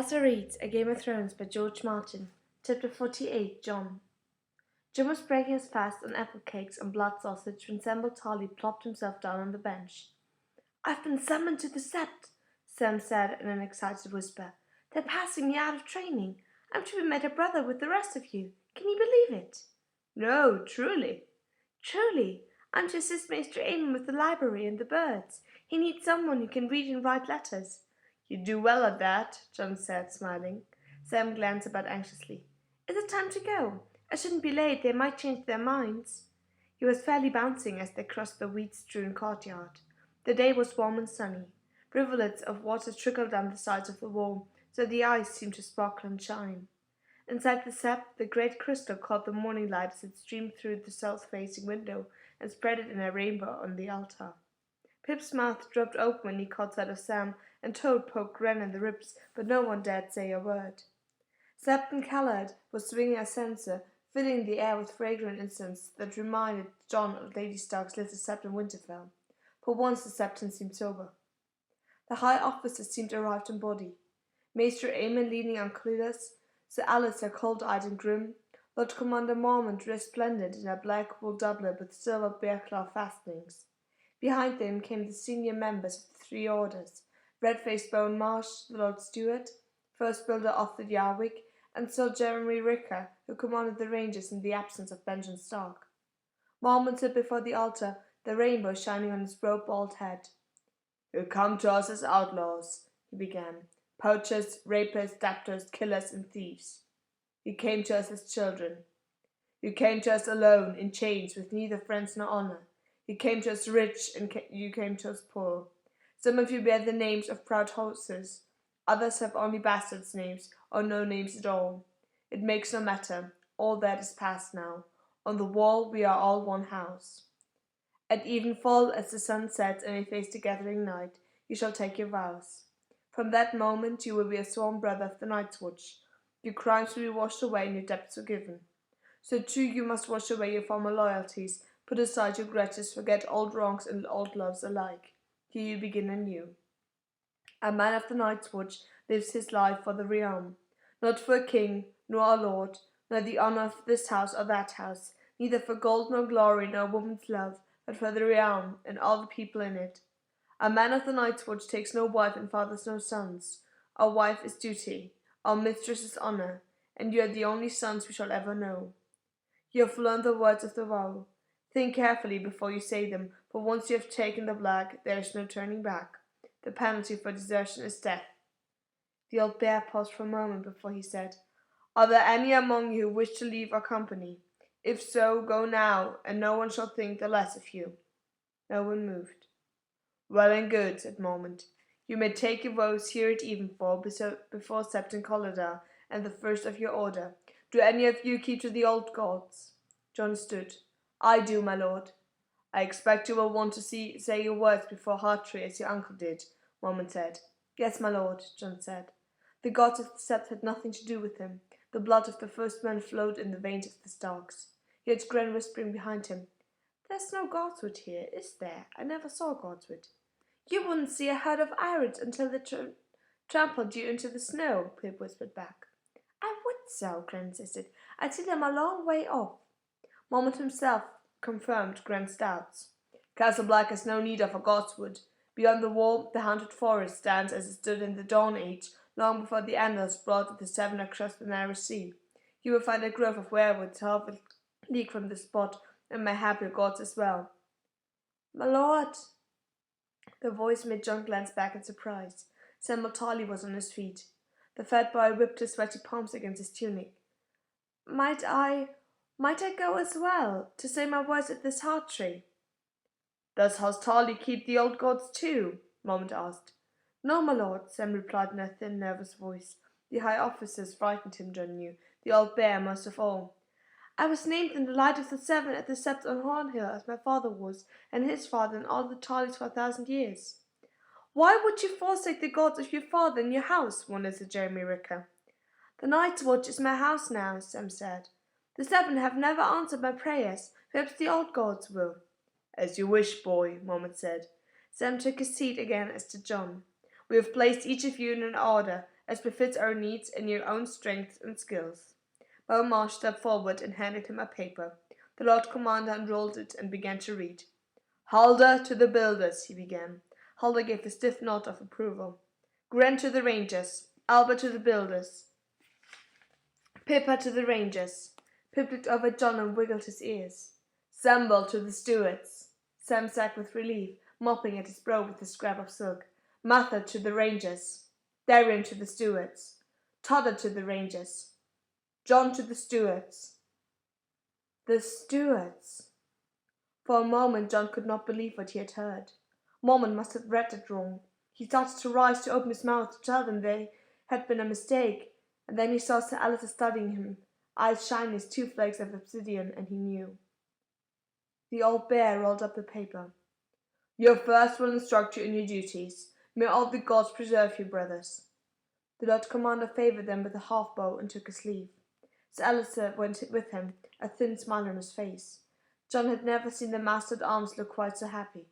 Elza reads A Game of Thrones by George Martin, Chapter 48, John. John was breaking his fast on apple cakes and blood sausage when Sam Tarly plopped himself down on the bench. "I've been summoned to the Sept," Sam said in an excited whisper. "They're passing me out of training. I'm to be made a brother with the rest of you. Can you believe it?" "No, truly." "Truly. I'm to assist Maester Aemon with the library and the birds. He needs someone who can read and write letters." "You do well at that," John said, smiling. Sam glanced about anxiously. "Is it time to go? I shouldn't be late. They might change their minds." He was fairly bouncing as they crossed the weed-strewn courtyard. The day was warm and sunny. Rivulets of water trickled down the sides of the wall, so the ice seemed to sparkle and shine. Inside the sept, the great crystal caught the morning light as it streamed through the south-facing window and spread it in a rainbow on the altar. Pip's mouth dropped open when he caught sight of Sam, and Toad poked Gren in the ribs, but no one dared say a word. Septon Callard was swinging a censer, filling the air with fragrant incense that reminded John of Lady Stark's little sept in Winterfell. For once the Septon seemed sober. The high officers seemed arrived in body. Maester Aemon leaning on Cletus, Sir Alistair cold-eyed and grim, Lord Commander Mormont resplendent in a black wool doublet with silver bear-claw fastenings. Behind them came the senior members of the three orders, red-faced Bowen Marsh, the Lord Steward, first builder of the Yarwick, and Sir Jeremy Ricker, who commanded the Rangers in the absence of Benjamin Stark. Mormont stood before the altar, the rainbow shining on his broad bald head. "You come to us as outlaws," he began. "Poachers, rapists, debtors, killers, and thieves. You came to us as children. You came to us alone, in chains, with neither friends nor honor. You came to us rich, and you came to us poor. Some of you bear the names of proud horses. Others have only bastards' names, or no names at all. It makes no matter. All that is past now. On the wall we are all one house. At evenfall, as the sun sets and we face the gathering night, you shall take your vows. From that moment you will be a sworn brother of the Night's Watch. Your crimes will be washed away and your debts forgiven. So too you must wash away your former loyalties, put aside your grudges, forget old wrongs and old loves alike. Here you begin anew. A man of the Night's Watch lives his life for the realm, not for a king, nor a lord, nor the honour of this house or that house, neither for gold nor glory nor woman's love, but for the realm and all the people in it. A man of the Night's Watch takes no wife and fathers no sons. Our wife is duty, our mistress is honour, and you are the only sons we shall ever know. You have learned the words of the vow. Think carefully before you say them, for once you have taken the black, there is no turning back. The penalty for desertion is death." The old bear paused for a moment before he said, "Are there any among you who wish to leave our company? If so, go now, and no one shall think the less of you." No one moved. "Well and good," said Mormont. "You may take your vows here at evenfall before Septon Colladar and the first of your order. Do any of you keep to the old gods?" John stood. "I do, my lord." "I expect you will want to say your words before Hartree as your uncle did," Mormont said. "Yes, my lord," John said. The gods of the Sept had nothing to do with him. The blood of the first men flowed in the veins of the Starks. He heard Gren whispering behind him. "There's no godswood here, is there? I never saw godswood." "You wouldn't see a herd of Irids until they trampled you into the snow," Pip whispered back. "I would so," Gren insisted. "I'd see them a long way off." Mormont himself confirmed Gren's doubts. "Castle Black has no need of a godswood. Beyond the wall, the haunted forest stands as it stood in the Dawn Age, long before the Andals brought the Seven across the narrow sea. You will find a grove of werewoods half a league from the spot, and mayhap your gods as well." "My lord!" The voice made John glance back in surprise. Samuel Tarly was on his feet. The fat boy whipped his sweaty palms against his tunic. Might I go as well, to say my words at this heart tree?" "Does House Tarly keep the old gods too?" Mormont asked. "No, my lord," Sam replied in a thin, nervous voice. The high officers frightened him, John knew, the old bear most of all. "I was named in the light of the Seven at the Sept on Hornhill, as my father was, and his father, and all the Tarlys for 1,000 years." "Why would you forsake the gods of your father and your house?" wondered Sir Jeremy Ricker. "The Night's Watch is my house now," Sam said. "The Seven have never answered my prayers. Perhaps the old gods will." "As you wish, boy," Mormont said. Sam took his seat again as did John. "We have placed each of you in an order, as befits our needs and your own strengths and skills. Beaumarsh stepped forward and handed him a paper. The Lord Commander unrolled it and began to read. Halder to the builders, he began. Halder gave a stiff nod of approval. Gren to the rangers. Albert to the builders. Pippa to the rangers. Pip looked over at John and wiggled his ears. Samble to the stewards. Sam sagged with relief, mopping at his brow with a scrap of silk. Mather to the rangers. Darren to the stewards. Todder to the rangers. John to the stewards. The stewards. For a moment John could not believe what he had heard. Mormon must have read it wrong. He started to rise to open his mouth to tell them they had been a mistake, and then he saw Sir Alistair studying him, eyes shining as two flakes of obsidian, and he knew. The old bear rolled up the paper. Your first will instruct you in your duties. May all the gods preserve you, brothers. The Lord Commander favoured them with a half-bow and took his leave. Sir Alistair went with him, a thin smile on his face. John had never seen the master at arms look quite so happy.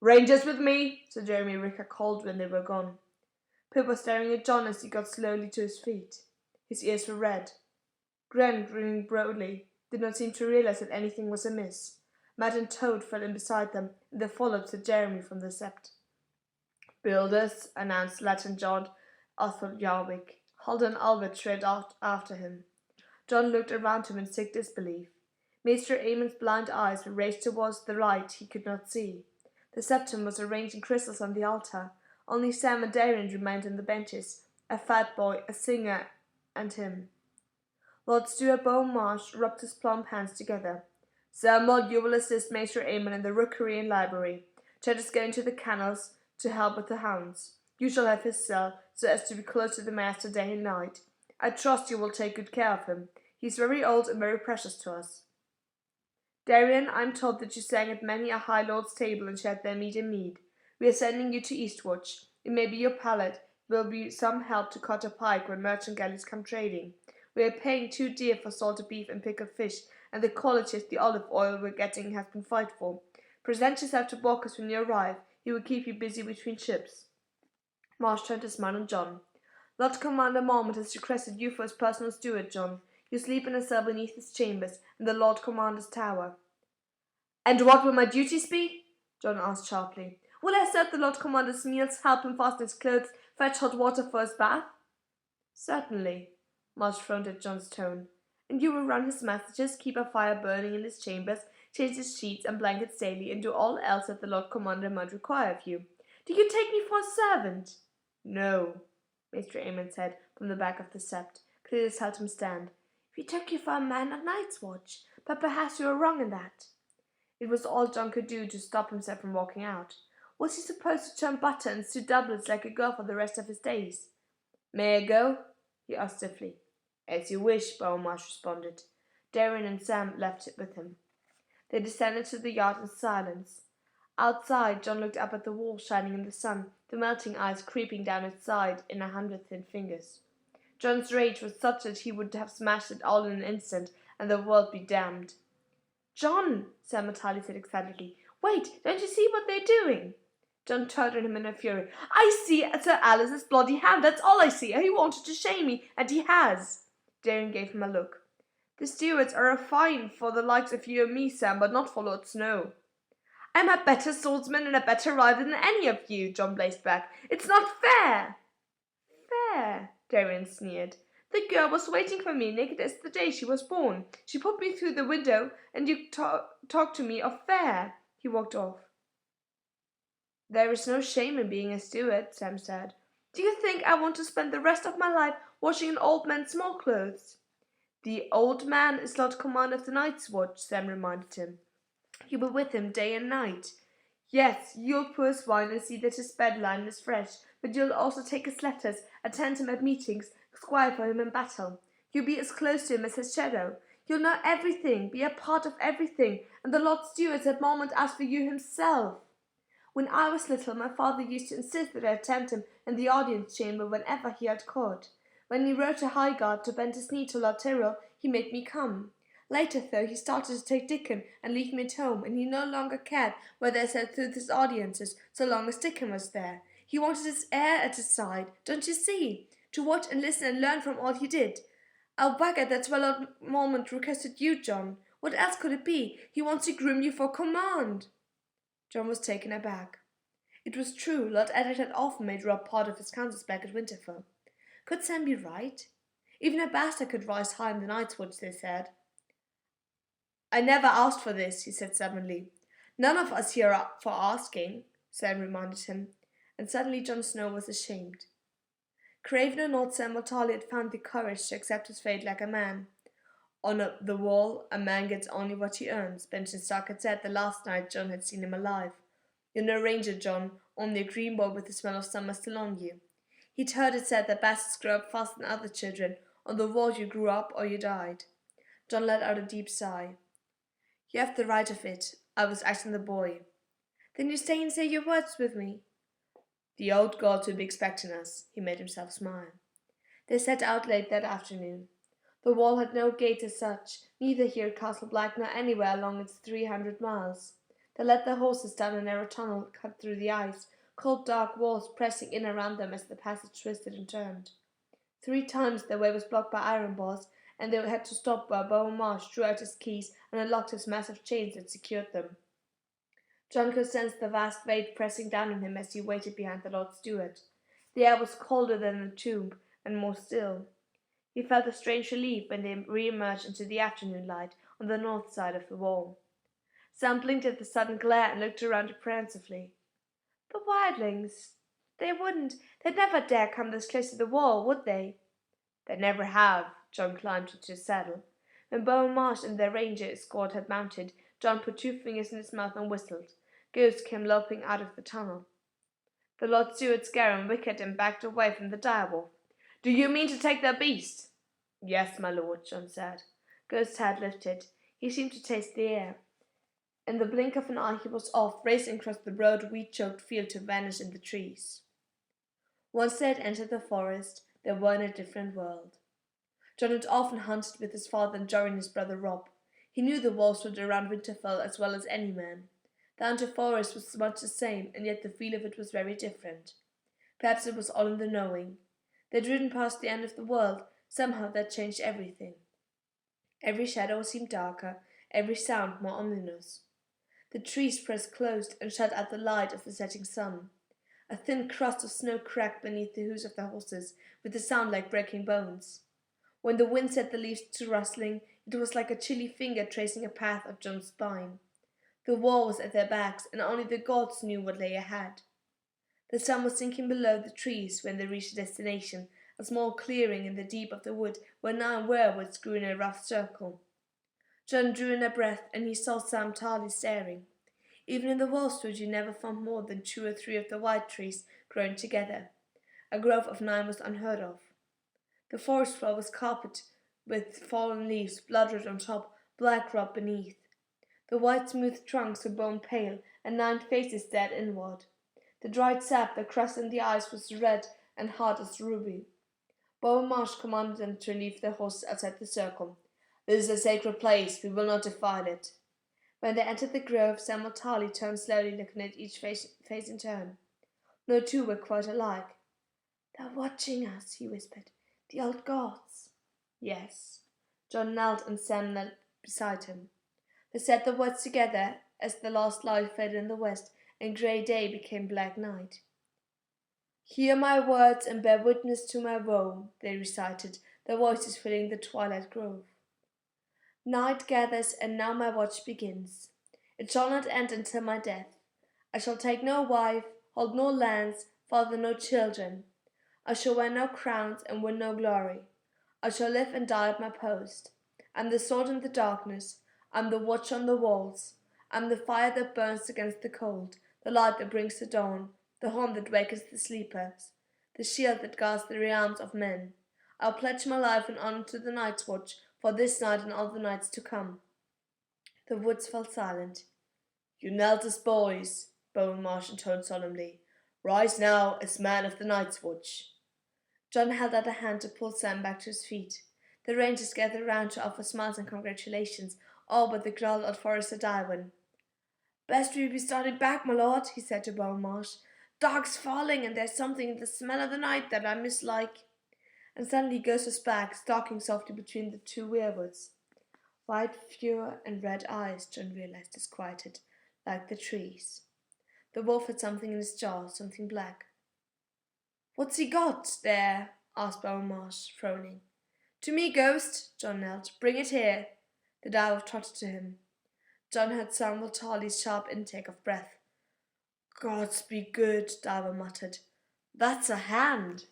Rangers with me, Sir Jeremy Ricker called when they were gone. Pip was staring at John as he got slowly to his feet. His ears were red. Gren, grinning broadly, did not seem to realize that anything was amiss. Matt and Toad fell in beside them, and they followed Sir Jeremy from the sept. Builders, announced Latin-jawed Arthur Yarwick. Halder and Albert tread out after him. John looked around him in sick disbelief. Maester Aemon's blind eyes were raised towards the light he could not see. The septum was arranged in crystals on the altar. Only Sam and Darren remained on the benches, a fat boy, a singer, and him. Lord Stewart Beaumarsh rubbed his plump hands together. Samuel, you will assist Maester Aemon in the Rookery Library. Chet is going to the kennels to help with the hounds. You shall have his cell, so as to be close to the master day and night. I trust you will take good care of him. He is very old and very precious to us. Darien, I am told that you sang at many a high lord's table and shared their meat and mead. We are sending you to Eastwatch. It may be your palate. It will be some help to cut a pike when merchant galleys come trading. We are paying too dear for salted beef and pickled fish, and the quality of the olive oil we're getting has been fight for. Present yourself to Baucus when you arrive. He will keep you busy between ships. Marsh turned his mind on John. Lord Commander Mormont has requested you for his personal steward, John. You sleep in a cell beneath his chambers, in the Lord Commander's tower. And what will my duties be? John asked sharply. Will I serve the Lord Commander's meals, help him fasten his clothes, fetch hot water for his bath? Certainly, Marsh frowned at John's tone. And you will run his messages, keep a fire burning in his chambers, change his sheets and blankets daily, and do all else that the Lord Commander might require of you. Do you take me for a servant? No, Maester Aemon said from the back of the sept. Cletus held him stand. We took you for a man of night's watch, but perhaps you were wrong in that. It was all John could do to stop himself from walking out. Was he supposed to turn butter and sew doublets like a girl for the rest of his days? May I go? He asked stiffly. As you wish, Beaumarsh responded. Darren and Sam left with him. They descended to the yard in silence. Outside, John looked up at the wall shining in the sun, the melting ice creeping down its side in 100 thin fingers. John's rage was such that he would have smashed it all in an instant, and the world be damned. John, Sam Matali said excitedly, wait, don't you see what they're doing? John turned on him in a fury. I see Sir Alice's bloody hand, that's all I see. He wanted to shame me, and he has. Darren gave him a look. The stewards are a fine for the likes of you and me, Sam, but not for Lord Snow. I'm a better swordsman and a better rider than any of you, John blazed back. It's not fair. Fair, Darren sneered. The girl was waiting for me naked as the day she was born. She put me through the window, and you talk to me of fair. He walked off. There is no shame in being a steward, Sam said. Do you think I want to spend the rest of my life washing an old man's small clothes? The old man is Lord Commander of the Night's Watch, Sam reminded him. You were with him day and night. Yes, you'll pour his wine and see that his bed linen is fresh, but you'll also take his letters, attend him at meetings, squire for him in battle. You'll be as close to him as his shadow. You'll know everything, be a part of everything, and the Lord Steward at Mormont asked for you himself. When I was little, my father used to insist that I attend him in the audience chamber whenever he had court. When he rode to Highgard to bend his knee to Lord Tyrrell, he made me come. Later, though, he started to take Dickon and leave me at home, and he no longer cared whether I sat through his audiences so long as Dickon was there. He wanted his heir at his side, don't you see? to watch and listen and learn from all he did. I'll back at that well moment requested you, John. What else could it be? He wants to groom you for command. John was taken aback. It was true, Lord Eddard had often made Robb part of his councils back at Winterfell. Could Sam be right? Even a bastard could rise high in the Night's Watch, they said. I never asked for this, he said suddenly. None of us here are for asking, Sam reminded him, and suddenly Jon Snow was ashamed. Craven and old Sam Tarly had found the courage to accept his fate like a man. On the wall, a man gets only what he earns, Benjamin Stark had said the last night Jon had seen him alive. You're no ranger, Jon, only a green boy with the smell of summer still on you. He'd heard it said that bastards grow up faster than other children. On the wall you grew up or you died. Jon let out a deep sigh. You have the right of it. I was acting the boy. Then you stay and say your words with me. The old gods will be expecting us, he made himself smile. They set out late that afternoon. The wall had no gate as such, neither here at Castle Black nor anywhere along its 300 miles. They led their horses down a narrow tunnel cut through the ice, cold dark walls pressing in around them as the passage twisted and turned. 3 times their way was blocked by iron bars, and they had to stop while Bowen Marsh drew out his keys and unlocked his massive chains that secured them. Jon could sense the vast weight pressing down on him as he waited behind the Lord Steward. The air was colder than the tomb, and more still. He felt a strange relief when they re-emerged into the afternoon light on the north side of the wall. Sam blinked at the sudden glare and looked around apprehensively. The wildlings. They'd never dare come this close to the wall, would they? They never have. Jon climbed into his saddle. When Bowen Marsh and their ranger escort had mounted, Jon put 2 fingers in his mouth and whistled. Ghosts came loping out of the tunnel. The Lord Steward Scarron wicked and backed away from the direwolf. Do you mean to take that beast? Yes, my lord, Jon said. Ghost's head lifted. He seemed to taste the air. In the blink of an eye he was off, racing across the broad weed-choked field to vanish in the trees. Once they had entered the forest, they were in a different world. Jon had often hunted with his father and Jory and his brother Robb. He knew the wolfswood around Winterfell as well as any man. The Hunter Forest was much the same, and yet the feel of it was very different. Perhaps it was all in the knowing. They'd ridden past the end of the world. Somehow that changed everything. Every shadow seemed darker, every sound more ominous. The trees pressed close and shut out the light of the setting sun. A thin crust of snow cracked beneath the hoofs of the horses, with a sound like breaking bones. When the wind set the leaves to rustling, it was like a chilly finger tracing a path up Jon's spine. The wall was at their backs, and only the gods knew what lay ahead. The sun was sinking below the trees when they reached the destination, a small clearing in the deep of the wood where 9 werewolves grew in a rough circle. Jon drew in a breath, and he saw Sam Tarly staring. Even in the wolfswood you never found more than 2 or 3 of the white trees growing together. A grove of 9 was unheard of. The forest floor was carpeted with fallen leaves, blood-red on top, black rot beneath. The white smooth trunks were bone pale, and 9 faces stared inward. The dried sap that crusted in the eyes was red and hard as ruby. Bowen Marsh commanded them to leave their horses outside the circle. This is a sacred place, we will not defile it. When they entered the grove, Samuel Tarly turned slowly, looking at each face in turn. No 2 were quite alike. They're watching us, he whispered. The old gods. Yes. Jon knelt and Sam knelt beside him. They said the words together as the last light faded in the west and grey day became black night. Hear my words and bear witness to my woe, they recited, their voices filling the twilight grove. Night gathers, and now my watch begins. It shall not end until my death. I shall take no wife, hold no lands, father no children. I shall wear no crowns and win no glory. I shall live and die at my post. I'm the sword in the darkness. I'm the watch on the walls. I'm the fire that burns against the cold, the light that brings the dawn, the horn that wakens the sleepers, the shield that guards the realms of men. I'll pledge my life in honor to the Night's Watch for this night and all the nights to come. The woods fell silent. You knelt as boys, Bowen Marsh intoned solemnly. Rise now as man of the Night's Watch. Jon held out a hand to pull Sam back to his feet. The rangers gathered round to offer smiles and congratulations, all but the growl old Forester Tywin. Best we be starting back, my lord, he said to Bowen Marsh. Dark's falling, and there's something in the smell of the night that I mislike. and suddenly Ghost was back, stalking softly between the two weirwoods. White fur and red eyes, John realized, disquieted, like the trees. The wolf had something in his jaws, something black. "What's he got there?" asked Marsh, frowning. "To me, Ghost," John knelt. "Bring it here." The direwolf trotted to him. John heard Samuel Tarley's sharp intake of breath. "Gods be good," Diver muttered. "That's a hand."